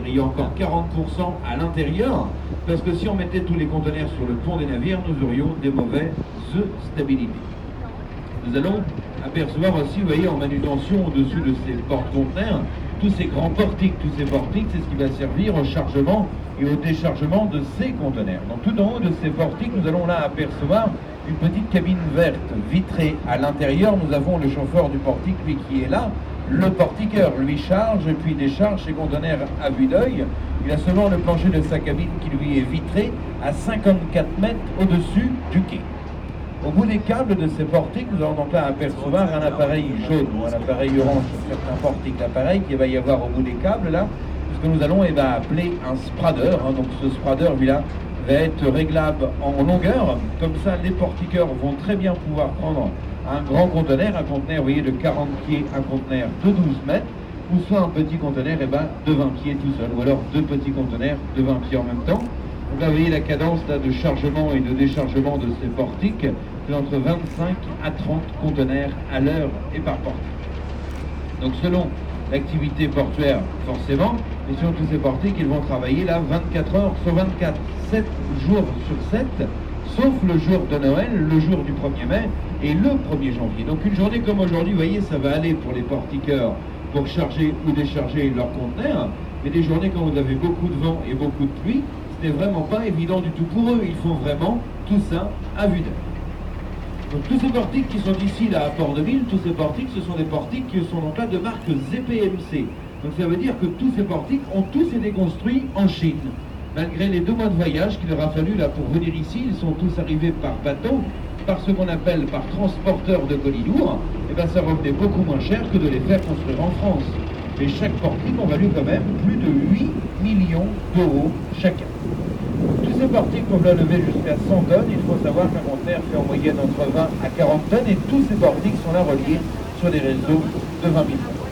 seriez encore 40% à l'intérieur, parce que si on mettait tous les conteneurs sur le pont des navires, nous aurions des mauvaises stabilités. Nous allons apercevoir aussi, vous voyez, en manutention au-dessus de ces porte-conteneurs, tous ces grands portiques. Tous ces portiques, c'est ce qui va servir au chargement et au déchargement de ces conteneurs. Donc tout en haut de ces portiques, nous allons là apercevoir une petite cabine verte vitrée. À l'intérieur, nous avons le chauffeur du portique, lui qui est là. Le portiqueur, lui, charge et puis décharge ses conteneurs à vue d'œil. Il a seulement le plancher de sa cabine qui lui est vitré à 54 mètres au-dessus du quai. Au bout des câbles de ces portiques, nous allons donc là apercevoir un appareil jaune ou un appareil orange sur certains portiques. L'appareil qu'il va y avoir au bout des câbles là, ce que nous allons appeler un spreader. Donc ce spreader, lui là, va être réglable en longueur. Comme ça, les portiqueurs vont très bien pouvoir prendre un grand conteneur, un conteneur, vous voyez, de 40 pieds, un conteneur de 12 mètres, ou soit un petit conteneur de 20 pieds tout seul, ou alors deux petits conteneurs de 20 pieds en même temps. Donc là, vous voyez la cadence là, de chargement et de déchargement de ces portiques, c'est entre 25 à 30 conteneurs à l'heure et par portique. Donc selon l'activité portuaire, forcément, mais sur tous ces portiques, ils vont travailler là 24 heures sur 24, 7 jours sur 7, sauf le jour de Noël, le jour du 1er mai et le 1er janvier. Donc une journée comme aujourd'hui, vous voyez, ça va aller pour les portiqueurs pour charger ou décharger leurs conteneurs, mais des journées quand vous avez beaucoup de vent et beaucoup de pluie, ce n'est vraiment pas évident du tout pour eux. Ils font vraiment tout ça à vue d'œil. Donc tous ces portiques qui sont ici là à Port-de-Ville, tous ces portiques, ce sont des portiques qui sont donc là de marque ZPMC. Donc ça veut dire que tous ces portiques ont tous été construits en Chine. Malgré les 2 mois de voyage qu'il leur a fallu là pour venir ici, ils sont tous arrivés par bateau, par ce qu'on appelle par transporteur de colis lourds. Et bien ça revenait beaucoup moins cher que de les faire construire en France. Et chaque portique ont valu quand même plus de 8 millions d'euros chacun. Tous ces portiques peuvent la lever jusqu'à 100 tonnes. Il faut savoir qu'un conteneur fait en moyenne entre 20 à 40 tonnes et tous ces portiques sont là reliés sur des réseaux de 20 000 tonnes.